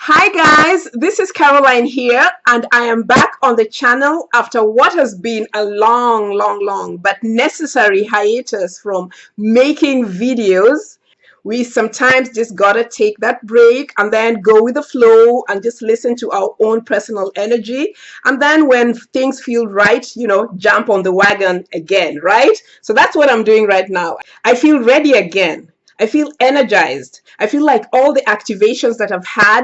Hi guys, this is Caroline here, and I am back on the channel after what has been a long but necessary hiatus from making videos. We sometimes just gotta take that break and then go with the flow and just listen to our own personal energy. And then when things feel right, jump on the wagon again, right? So that's what I'm doing right now. I feel ready again. I feel energized. I feel like all the activations that I've had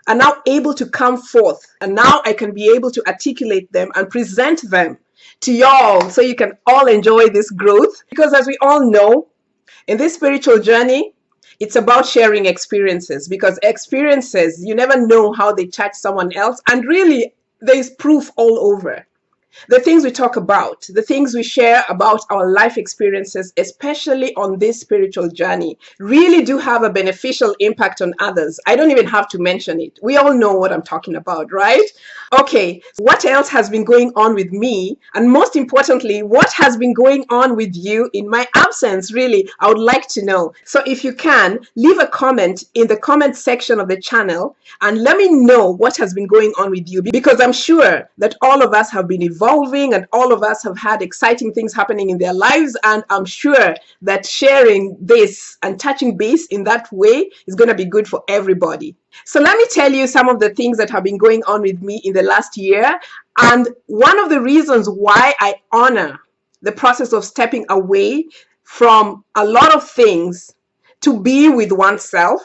are now able to come forth, and now I can be able to articulate them and present them to y'all so you can all enjoy this growth. Because as we all know, in this spiritual journey, it's about sharing experiences, because experiences, you never know how they touch someone else, and really there's proof all over. The things we talk about, the things we share about our life experiences, especially on this spiritual journey, really do have a beneficial impact on others. I don't even have to mention it. We all know what I'm talking about, right? Okay, what else has been going on with me? And most importantly, what has been going on with you in my absence? Really, I would like to know. So if you can, leave a comment in the comment section of the channel and let me know what has been going on with you, because I'm sure that all of us have been evolving and all of us have had exciting things happening in their lives, and I'm sure that sharing this and touching base in that way is going to be good for everybody. So let me tell you some of the things that have been going on with me in the last year, and one of the reasons why I honor the process of stepping away from a lot of things to be with oneself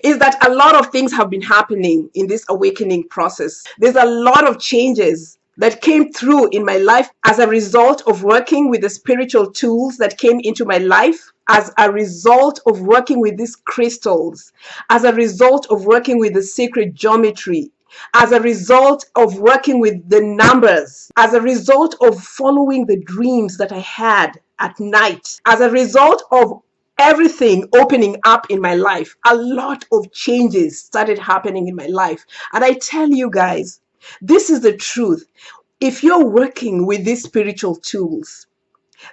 is that a lot of things have been happening in this awakening process. There's a lot of changes that came through in my life as a result of working with the spiritual tools that came into my life, as a result of working with these crystals, as a result of working with the sacred geometry, as a result of working with the numbers, as a result of following the dreams that I had at night, as a result of everything opening up in my life. A lot of changes started happening in my life. And I tell you guys, this is the truth. If you're working with these spiritual tools,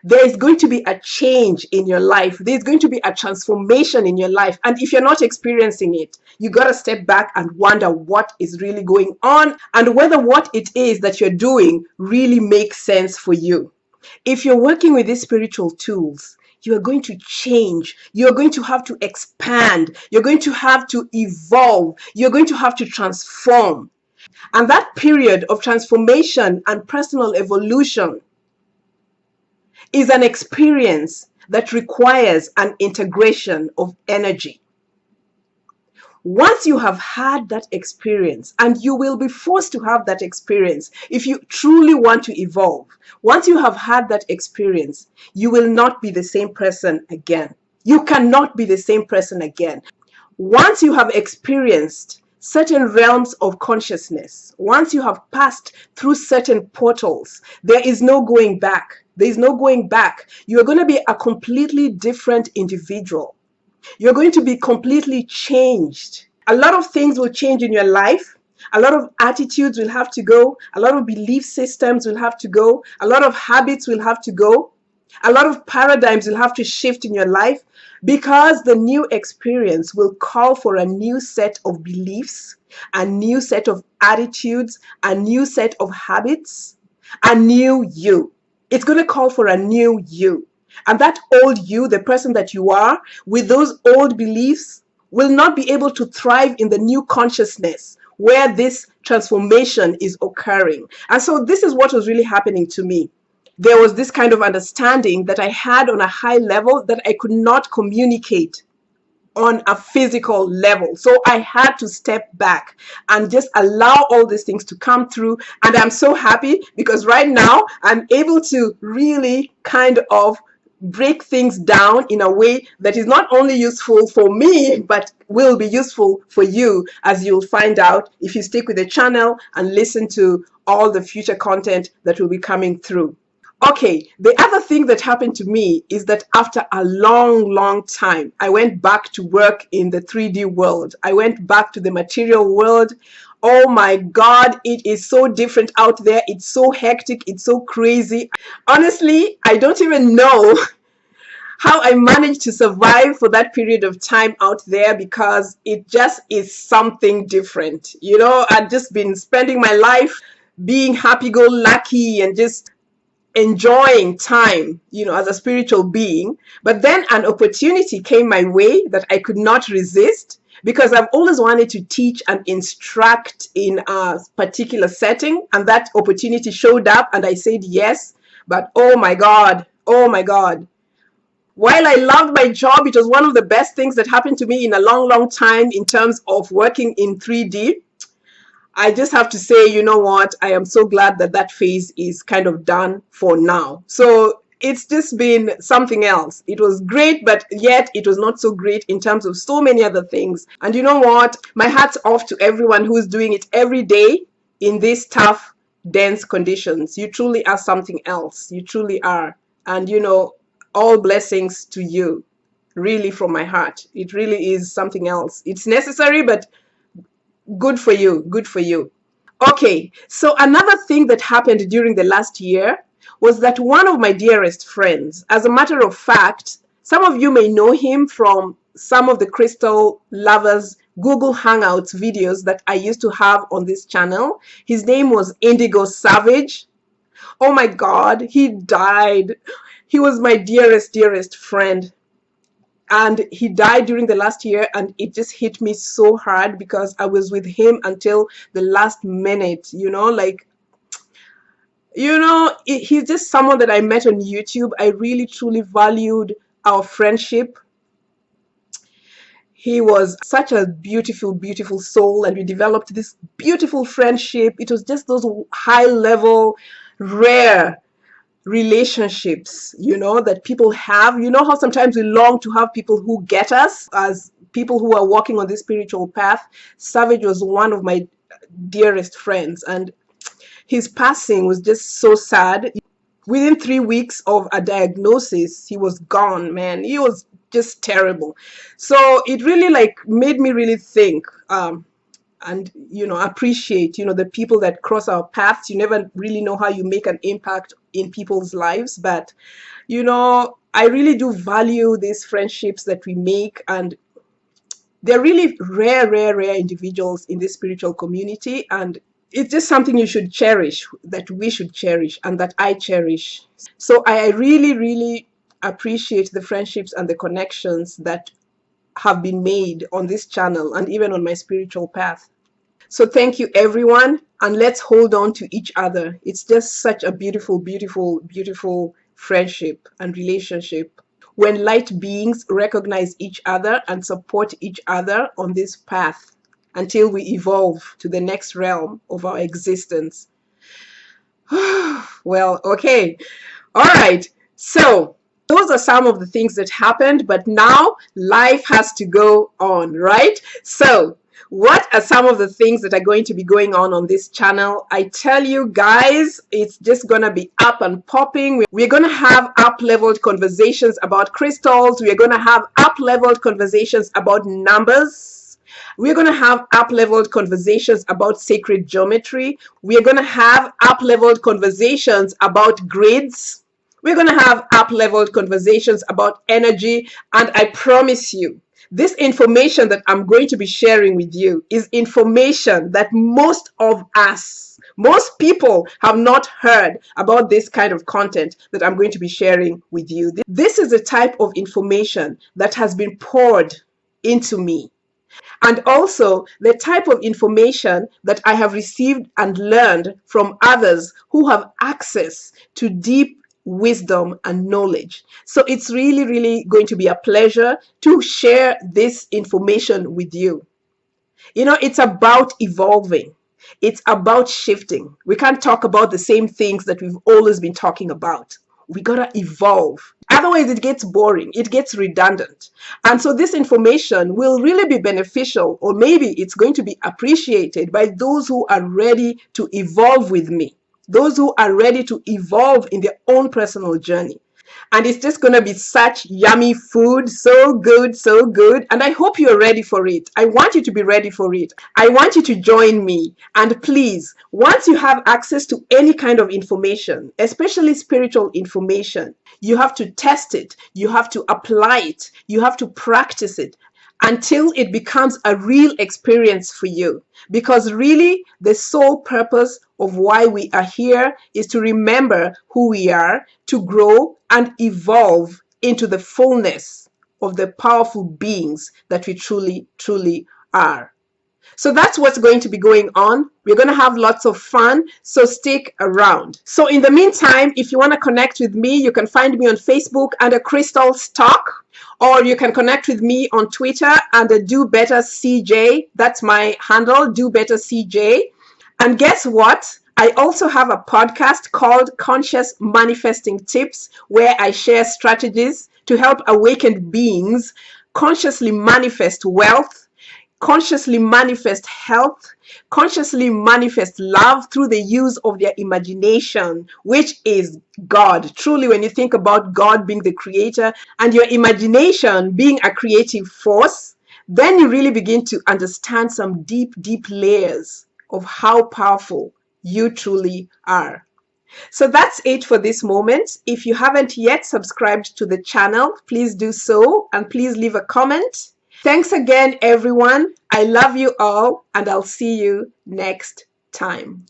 there is going to be a change in your life. There's going to be a transformation in your life. And if you're not experiencing it, you got to step back and wonder what is really going on and whether what it is that you're doing really makes sense for you. If you're working with these spiritual tools, you are going to change. You're going to have to expand. You're going to have to evolve. You're going to have to transform. And that period of transformation and personal evolution is an experience that requires an integration of energy. Once you have had that experience, and you will be forced to have that experience if you truly want to evolve, once you have had that experience, you will not be the same person again. You cannot be the same person again. Once you have experienced certain realms of consciousness, once you have passed through certain portals, there is no going back. There is no going back. You are going to be a completely different individual. You're going to be completely changed. A lot of things will change in your life. A lot of attitudes will have to go. A lot of belief systems will have to go. A lot of habits will have to go. A lot of paradigms will have to shift in your life, because the new experience will call for a new set of beliefs, a new set of attitudes, a new set of habits, a new you. It's going to call for a new you. And that old you, the person that you are, with those old beliefs, will not be able to thrive in the new consciousness where this transformation is occurring. And so this is what was really happening to me. There was this kind of understanding that I had on a high level that I could not communicate on a physical level. So I had to step back and just allow all these things to come through. And I'm so happy, because right now I'm able to really kind of break things down in a way that is not only useful for me, but will be useful for you, as you'll find out if you stick with the channel and listen to all the future content that will be coming through. Okay, the other thing that happened to me is that after a long time, I went back to work in the 3D world. I went back to the material world. Oh my God, it is so different out there. It's so hectic. It's so crazy. Honestly, I don't even know how I managed to survive for that period of time out there, because it just is something different. You know, I've just been spending my life being happy-go-lucky and just enjoying time, you know, as a spiritual being. But then an opportunity came my way that I could not resist, because I've always wanted to teach and instruct in a particular setting, and that opportunity showed up and I said yes. But oh my God, oh my God. While I loved my job, it was one of the best things that happened to me in a long, long time in terms of working in 3D. I just have to say, you know what? I am so glad that that phase is kind of done for now. So it's just been something else. It was great, but yet it was not so great in terms of so many other things. And you know what? My hat's off to everyone who's doing it every day in these tough, dense conditions. You truly are something else. You truly are. And you know, all blessings to you, really, from my heart. It really is something else. It's necessary, but good for you. Good for you. Okay, so another thing that happened during the last year was that one of my dearest friends, as a matter of fact, some of you may know him from some of the Crystal Lovers Google Hangouts videos that I used to have on this channel. His name was Indigo Savage. Oh my God, he died. He was my dearest, dearest friend. And he died during the last year, and it just hit me so hard because I was with him until the last minute, you know, like, you know, he's just someone that I met on YouTube. I really, truly valued our friendship. He was such a beautiful, beautiful soul, and we developed this beautiful friendship. It was just those high level, rare relationships, you know, that people have. You know how sometimes we long to have people who get us as people who are walking on this spiritual path. Savage was one of my dearest friends, and his passing was just so sad. Within 3 weeks of a diagnosis, he was gone, man. He was just terrible. So it really like made me really think, and you know, appreciate, you know, the people that cross our paths. You never really know how you make an impact in people's lives, but you know, I really do value these friendships that we make, and they're really rare individuals in this spiritual community, and it's just something you should cherish, that we should cherish, and that I cherish. So I really appreciate the friendships and the connections that have been made on this channel and even on my spiritual path. So thank you, everyone, and let's hold on to each other. It's just such a beautiful, beautiful, beautiful friendship and relationship when light beings recognize each other and support each other on this path until we evolve to the next realm of our existence. Well, okay. All right. So those are some of the things that happened, but now life has to go on, right? So what are some of the things that are going to be going on this channel? I tell you guys, it's just going to be up and popping. We're going to have up-leveled conversations about crystals. We're going to have up-leveled conversations about numbers. We're going to have up-leveled conversations about sacred geometry. We're going to have up-leveled conversations about grids. We're going to have up-leveled conversations about energy. And I promise you, this information that I'm going to be sharing with you is information that most of us, most people have not heard about this kind of content that I'm going to be sharing with you. This is the type of information that has been poured into me, and also the type of information that I have received and learned from others who have access to deep wisdom and knowledge. So it's really going to be a pleasure to share this information with you. You know, it's about evolving. It's about shifting. We can't talk about the same things that we've always been talking about. We gotta evolve. Otherwise, it gets boring. It gets redundant. And so this information will really be beneficial, or maybe it's going to be appreciated by those who are ready to evolve with me. Those who are ready to evolve in their own personal journey. And it's just going to be such yummy food. So good, so good. And I hope you're ready for it. I want you to be ready for it. I want you to join me. And please, once you have access to any kind of information, especially spiritual information, you have to test it. You have to apply it. You have to practice it until it becomes a real experience for you. Because really, the sole purpose of why we are here is to remember who we are, to grow and evolve into the fullness of the powerful beings that we truly, truly are. So that's what's going to be going on. We're going to have lots of fun, so stick around. So in the meantime, if you want to connect with me, you can find me on Facebook under Crystal Stock, or you can connect with me on Twitter under Do Better CJ. That's my handle, Do Better CJ. And guess what? I also have a podcast called Conscious Manifesting Tips, where I share strategies to help awakened beings consciously manifest wealth, consciously manifest health, consciously manifest love through the use of their imagination, which is God. Truly, when you think about God being the creator and your imagination being a creative force, then you really begin to understand some deep, deep layers of how powerful you truly are. So that's it for this moment. If you haven't yet subscribed to the channel, please do so, and please leave a comment. Thanks again, everyone. I love you all, and I'll see you next time.